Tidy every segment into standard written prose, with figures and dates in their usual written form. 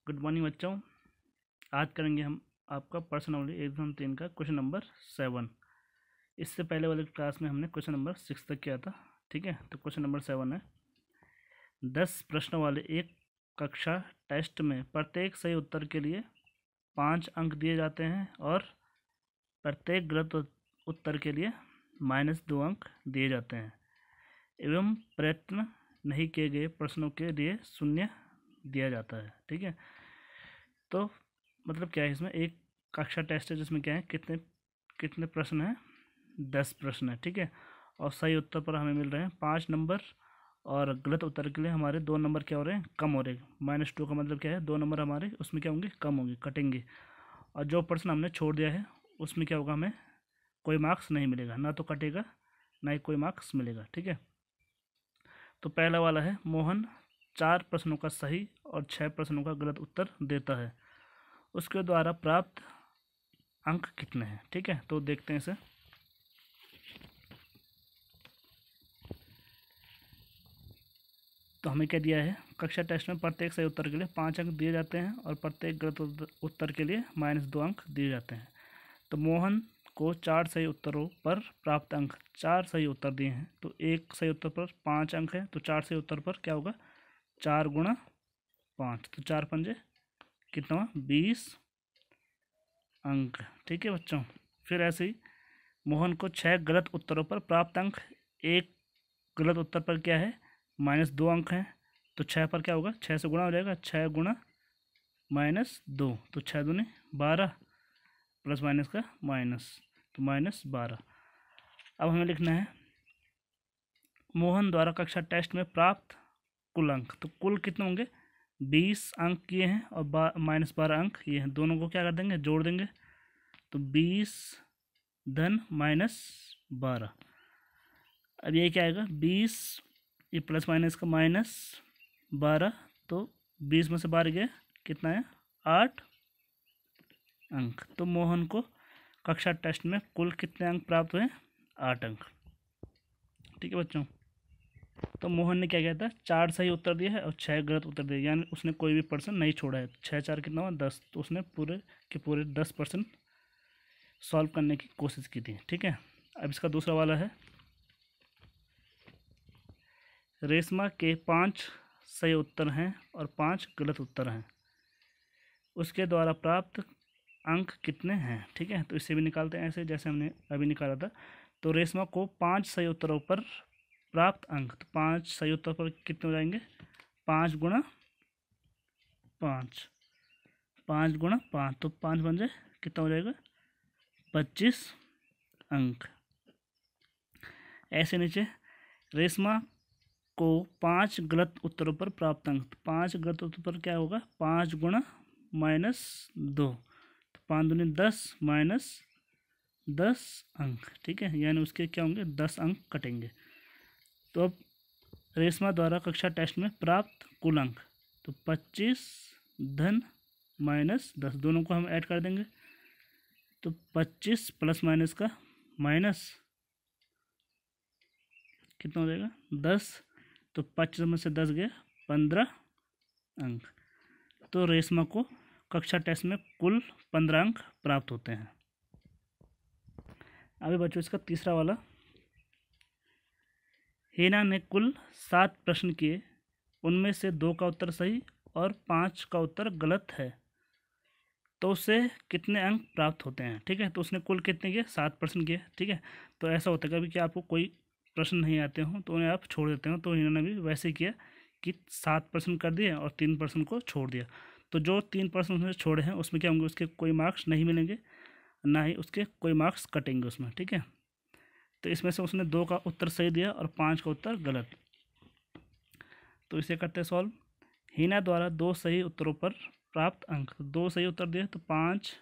Good morning बच्चों। आज करेंगे हम आपका पर्सनली एग्जाम 3 का क्वेश्चन नंबर 7। इससे पहले वाले क्लास में हमने क्वेश्चन नंबर 6 तक किया था। ठीक है, तो क्वेश्चन नंबर 7 है 10 प्रश्नों वाले एक कक्षा टेस्ट में प्रत्येक सही उत्तर के लिए 5 अंक दिए जाते हैं और प्रत्येक गलत उत्तर के लिए -2 अंक दिए जाते हैं एवं प्रयत्न नहीं किए गए प्रश्नों के लिए 0 दिया जाता है। ठीक है, तो मतलब क्या है, इसमें एक कक्षा टेस्ट है जिसमें क्या है, कितने कितने प्रश्न हैं, 10 प्रश्न है। ठीक है, और सही उत्तर पर हमें मिल रहे हैं 5 नंबर और गलत उत्तर के लिए हमारे 2 नंबर क्या हो रहे हैं, कम हो रहे हैं। -2 का मतलब क्या है, 2 नंबर हमारे उसमें क्या होंगे, कम होंगे, कटेंगे। और जो प्रश्न हमने छोड़ दिया है उसमें क्या होगा, हमें कोई मार्क्स नहीं मिलेगा, ना तो कटेगा ना ही कोई मार्क्स मिलेगा। ठीक है, तो पहला वाला है मोहन 4 प्रश्नों का सही और 6 प्रश्नों का गलत उत्तर देता है, उसके द्वारा प्राप्त अंक कितने हैं। ठीक है, तो देखते हैं इसे। तो हमें क्या दिया है, कक्षा टेस्ट में प्रत्येक सही उत्तर के लिए 5 अंक दिए जाते हैं और प्रत्येक गलत उत्तर के लिए -2 अंक दिए जाते हैं। तो मोहन को 4 सही उत्तरों पर प्राप्त अंक 4 सही उत्तर दिए हैं, तो एक सही उत्तर पर 5 अंक है, तो 4 सही उत्तर पर क्या होगा, 4 गुणा 5, तो 4 पंजे कितना हुआ, 20 अंक। ठीक है बच्चों, फिर ऐसे ही मोहन को 6 गलत उत्तरों पर प्राप्त अंक, एक गलत उत्तर पर क्या है, -2 अंक हैं, तो 6 पर क्या होगा, 6 से गुणा हो जाएगा, 6 गुणा -2, तो 6 दूनी 12 प्लस माइनस का माइनस, तो -12। अब हमें लिखना है मोहन द्वारा कक्षा टेस्ट में प्राप्त कुल अंक, तो कुल कितने होंगे, 20 अंक ये हैं और -12 अंक ये हैं, दोनों को क्या कर देंगे, जोड़ देंगे, तो 20 धन -12। अब ये क्या आएगा, 20 ये प्लस माइनस का -12, तो 20 में से 12 गया, कितना है, 8 अंक। तो मोहन को कक्षा टेस्ट में कुल कितने अंक प्राप्त हुए, 8 अंक। ठीक है बच्चों, तो मोहन ने क्या किया था, 4 सही उत्तर दिया है और 6 गलत उत्तर दिए, यानी उसने कोई भी पर्सन नहीं छोड़ा है। 6 4 कितना हुआ, 10, तो उसने पूरे के पूरे 10% सॉल्व करने की कोशिश की थी। ठीक है, अब इसका दूसरा वाला है रेशमा के 5 सही उत्तर हैं और 5 गलत उत्तर हैं, उसके द्वारा प्राप्त अंक कितने हैं। ठीक है, तो इससे भी निकालते हैं ऐसे जैसे हमने अभी निकाला था। तो रेशमा को 5 सही उत्तरों पर प्राप्त अंक, तो 5 सही उत्तर पर कितने हो जाएंगे, 5 गुणा 5, 5 गुणा 5, तो 5 बन जाए कितना हो जाएगा, 25 अंक। ऐसे नीचे रेशमा को 5 गलत उत्तरों पर प्राप्त अंक, 5 गलत उत्तर पर क्या होगा, 5 गुणा -2, तो 5 दूनी 10 -10 अंक। ठीक है, यानी उसके क्या होंगे, 10 अंक कटेंगे। तो अब रेशमा द्वारा कक्षा टेस्ट में प्राप्त कुल अंक, तो 25 धन -10, दोनों को हम ऐड कर देंगे, तो 25 प्लस माइनस का माइनस कितना हो जाएगा, 10, तो 25 में से 10 गए, 15 अंक। तो रेशमा को कक्षा टेस्ट में कुल 15 अंक प्राप्त होते हैं। अभी बच्चों इसका तीसरा वाला, हीना ने कुल 7 प्रश्न किए, उनमें से 2 का उत्तर सही और 5 का उत्तर गलत है, तो उसे कितने अंक प्राप्त होते हैं। ठीक है, तो उसने कुल कितने किए, 7 प्रश्न किए। ठीक है, तो ऐसा होता है कभी कि आपको कोई प्रश्न नहीं आते हों तो उन्हें आप छोड़ देते हो, तो इन्होंने भी वैसे ही किया कि 7 प्रश्न कर दिए और 3 प्रश्न को छोड़ दिया। तो जो 3 प्रश्न उसने छोड़े हैं उसमें क्या होंगे, उसके कोई मार्क्स नहीं मिलेंगे, ना ही उसके कोई मार्क्स कटेंगे उसमें। ठीक है, तो इसमें से उसने 2 का उत्तर सही दिया और 5 का उत्तर गलत, तो इसे करते हैं सॉल्व। हीना द्वारा 2 सही उत्तरों पर प्राप्त अंक, 2 सही उत्तर दिए तो 5,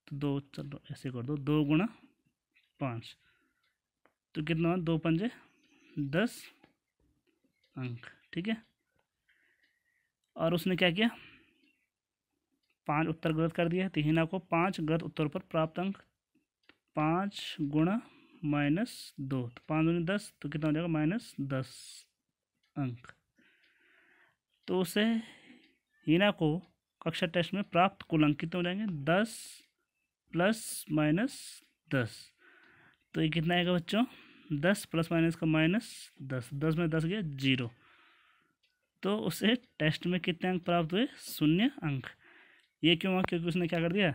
तो 2, चलो ऐसे कर दो, 2 गुणा 5, तो कितना हुआ, 2 पंजे 10 अंक। ठीक है, और उसने क्या किया, 5 उत्तर गलत कर दिया, तो हीना को 5 गलत उत्तरों पर प्राप्त अंक, 5 गुणा -2, तो 5 दूनी 10, तो कितना हो जाएगा, -10 अंक। तो उसे हीना को कक्षा टेस्ट में प्राप्त कुल अंक कितने हो जाएंगे? 10 प्लस माइनस 10। तो ये कितना आएगा बच्चों? 10 प्लस माइनस का -10, 10 में 10 गया 0। तो उसे टेस्ट में कितने अंक प्राप्त हुए? 0 अंक। ये क्यों हुआ? क्योंकि उसने क्या कर दिया?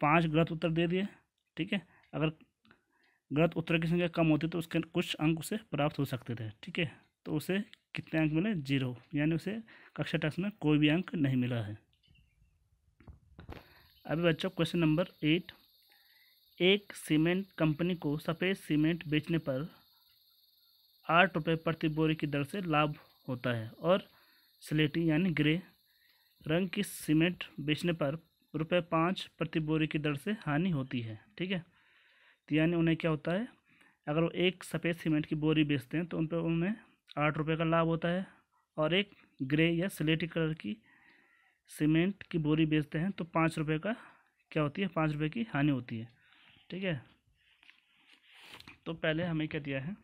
5 गलत उत्तर दे दिए। ठीक है, अगर गलत उत्तर की संख्या कम होती तो उसके कुछ अंक उसे प्राप्त हो सकते थे। ठीक है, तो उसे कितने अंक मिले? 0, यानी उसे कक्षा टेस्ट में कोई भी अंक नहीं मिला है। अभी बच्चों क्वेश्चन नंबर 8, एक सीमेंट कंपनी को सफ़ेद सीमेंट बेचने पर 8 रुपये प्रति बोरी की दर से लाभ होता है और स्लेटी यानी ग्रे रंग की सीमेंट बेचने पर ₹5 प्रति बोरी की दर से हानि होती है। ठीक है, तो यानी उन्हें क्या होता है, अगर वो एक सफ़ेद सीमेंट की बोरी बेचते हैं तो उन पर उन्हें 8 रुपये का लाभ होता है, और एक ग्रे या स्लेटी कलर की सीमेंट की बोरी बेचते हैं तो 5 रुपये का क्या होती है? 5 रुपये की हानि होती है। ठीक है, तो पहले हमें क्या दिया है?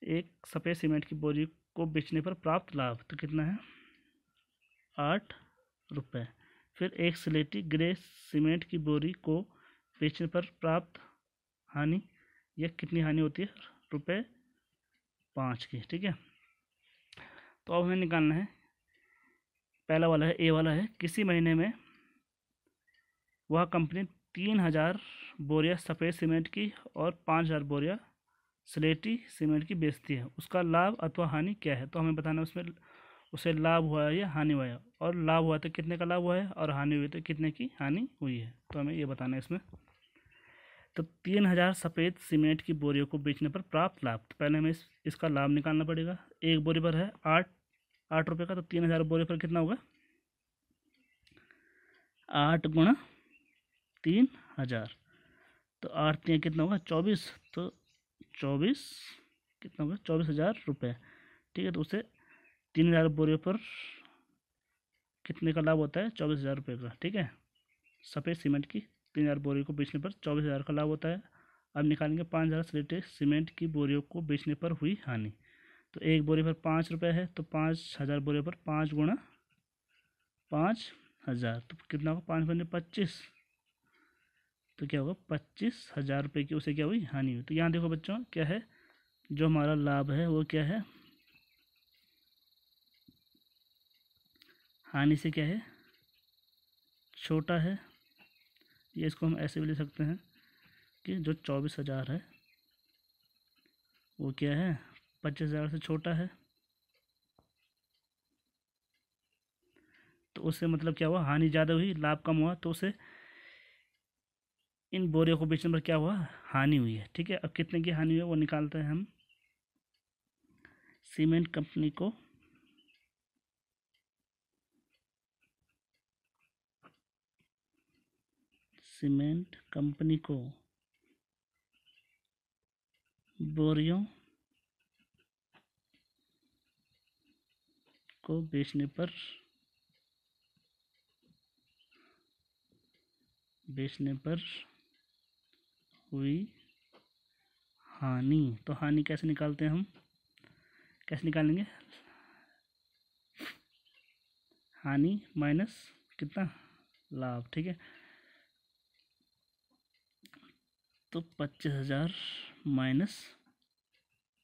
एक सफ़ेद सीमेंट की बोरी को बेचने पर प्राप्त लाभ तो कितना है? 8 रुपये। फिर एक स्लेटी ग्रे सीमेंट की बोरी को बेचने पर प्राप्त हानि, यह कितनी हानि होती है? ₹5 की। ठीक है, तो अब हमें निकालना है, पहला वाला है, ए वाला है, किसी महीने में वह कंपनी 3000 बोरियां सफ़ेद सीमेंट की और 5000 बोरियां स्लेटी सीमेंट की बेचती है, उसका लाभ अथवा हानि क्या है? तो हमें बताना है उसमें उसे लाभ हुआ है या हानि हुआ है, और लाभ हुआ तो कितने का लाभ हुआ है, और हानि हुई तो कितने की हानि हुई है। तो हमें ये बताना है इसमें। तो 3000 सफ़ेद सीमेंट की बोरियों को बेचने पर प्राप्त लाभ, तो पहले हमें इसका लाभ निकालना पड़ेगा। एक बोरी पर है 8 रुपये का, तो 3000 बोरी पर कितना होगा? 8 गुणा 3000, तो 8 3 कितना होगा? 24। तो 24 कितना होगा? 24,000 रुपये। ठीक है, तो उसे 3000 बोरियों पर कितने का लाभ होता है? 24,000 रुपये का। ठीक है, सफ़ेद सीमेंट की 3000 बोरियों को बेचने पर 24,000 का लाभ होता है। अब निकालेंगे 5000 स्लेटी सीमेंट की बोरियों को बेचने पर हुई हानि। तो एक बोरी पर 5 रुपये है, तो 5000 बोरियों पर 5 गुणा 5000, तो कितना होगा? 5 बने 25, तो क्या होगा? 25,000 रुपये की उसे क्या हुई? हानि हुई। तो यहाँ देखो बच्चों, क्या है जो हमारा लाभ है वो क्या है? हानि से क्या है? छोटा है। ये इसको हम ऐसे भी ले सकते हैं कि जो 24,000 है वो क्या है? 25,000 से छोटा है। तो उससे मतलब क्या हुआ? हानि ज़्यादा हुई, लाभ कम हुआ, तो उसे इन बोरियों को बेचने पर क्या हुआ? हानि हुई है। ठीक है, अब कितने की हानि हुई है वो निकालते हैं हम। सीमेंट कंपनी को बोरियों को बेचने पर हुई हानि। तो हानि कैसे निकालते हैं हम? कैसे निकालेंगे? हानि माइनस कितना? लाभ। ठीक है, तो 25,000 माइनस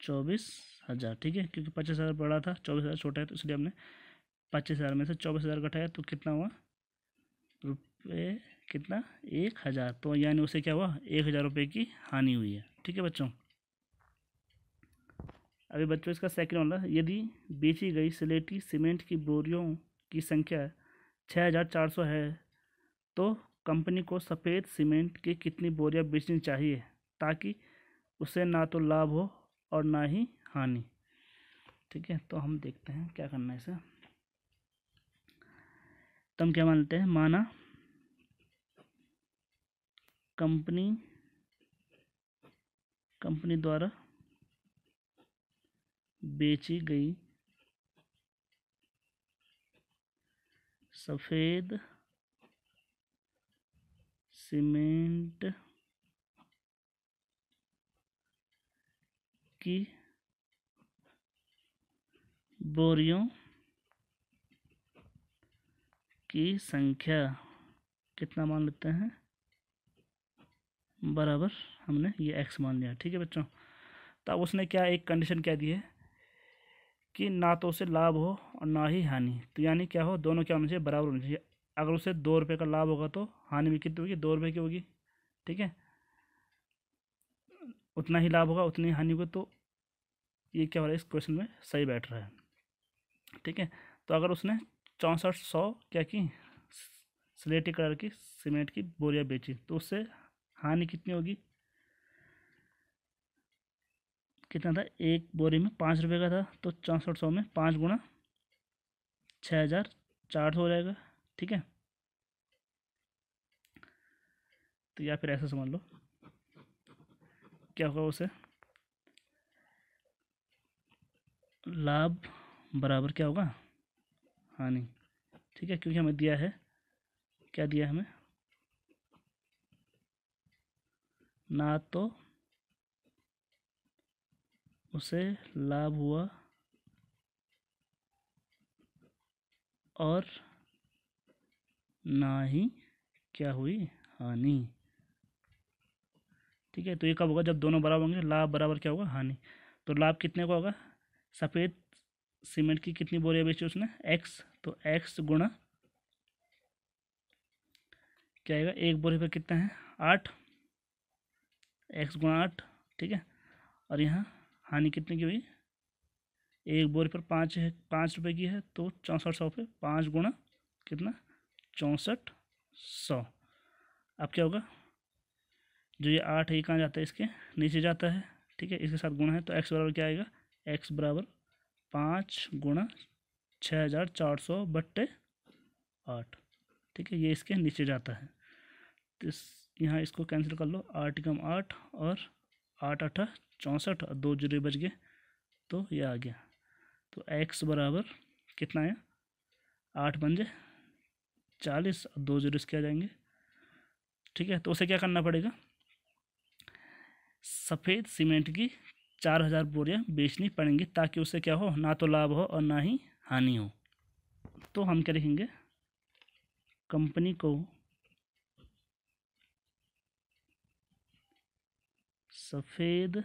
24,000। ठीक है, क्योंकि 25,000 बड़ा था, 24,000 छोटा है, तो इसलिए हमने 25,000 में से 24,000 घटाया, तो कितना हुआ? रुपये कितना? 1,000। तो यानी उसे क्या हुआ? 1,000 रुपये की हानि हुई है। ठीक है बच्चों, अभी बच्चों इसका सेकंड वाला, यदि बेची गई स्लेटी सीमेंट की बोरियों की संख्या 6,400 है तो कंपनी को सफ़ेद सीमेंट की कितनी बोरियां बेचनी चाहिए ताकि उसे ना तो लाभ हो और ना ही हानि? ठीक है, तो हम देखते हैं क्या करना है इसे। तो हम क्या मानते हैं? माना कंपनी द्वारा बेची गई सफ़ेद सीमेंट की बोरियों की संख्या कितना मान लेते हैं, बराबर हमने ये x मान लिया। ठीक है बच्चों। तो अब उसने क्या एक कंडीशन क्या दी है कि ना तो उसे लाभ हो और ना ही हानि। तो यानी क्या हो, दोनों क्या होना चाहिए, बराबर होना चाहिए। अगर उसे 2 रुपये का लाभ होगा तो हानि भी कितनी होगी, 2 रुपये की होगी। ठीक है, उतना ही लाभ होगा उतनी हानि होगी। तो ये क्या हो रहा है, इस क्वेश्चन में सही बैठ रहा है। ठीक है, तो अगर उसने 6400 क्या की, स्लेटी कलर की सीमेंट की बोरियां बेची, तो उससे हानि कितनी होगी, कितना था, एक बोरी में 5 रुपये का था, तो 6400 में 5 गुणा 6400 हो जाएगा। ठीक है, तो या फिर ऐसा समझ लो क्या होगा, उसे लाभ बराबर क्या होगा, हानि। ठीक है, क्योंकि हमें दिया है, क्या दिया है हमें, ना तो उसे लाभ हुआ और ना ही क्या हुई, हानि। ठीक है, तो ये कब होगा, जब दोनों बराबर होंगे, लाभ बराबर क्या होगा, हानि। तो लाभ कितने का होगा, सफ़ेद सीमेंट की कितनी बोरियां बेची उसने, x, तो x गुणा क्या आएगा, एक बोरी पर कितना है, 8, x गुणा 8। ठीक है, और यहाँ हानि कितने की हुई, एक बोरी पर 5 है, 5 रुपये की है, तो 6400 पे 5 गुणा कितना, 6400। अब क्या होगा, जो ये 8 है ये कहाँ जाता है, इसके नीचे जाता है। ठीक है, इसके साथ गुणा है, तो x बराबर क्या आएगा, x बराबर 5 गुणा 6400/8। ठीक है, ये इसके नीचे जाता है। तो यहाँ इसको कैंसिल कर लो, 8 कम 8 और 8 8 64 और 2 जीरो बच गए, तो ये आ गया। तो x बराबर कितना है, 8 बन जाए 40 और 2 जीरो इसके आ जाएंगे। ठीक है, तो उसे क्या करना पड़ेगा, सफ़ेद सीमेंट की 4000 बोरियां बेचनी पड़ेंगी, ताकि उसे क्या हो, ना तो लाभ हो और ना ही हानि हो। तो हम क्या लिखेंगे, कंपनी को सफ़ेद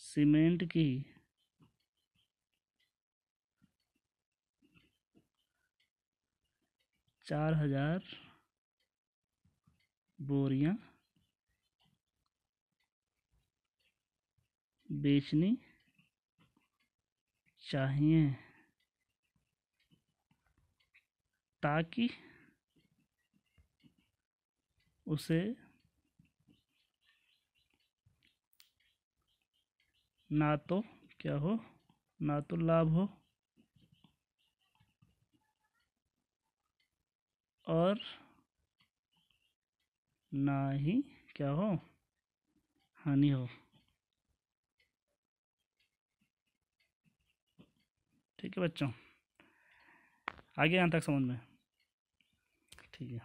सीमेंट की 4000 बोरियां बेचनी चाहिए, ताकि उसे ना तो क्या हो, ना तो लाभ हो और ना ही क्या हो, हानि हो। ठीक है बच्चों, आगे यहाँ तक समझ में, ठीक है।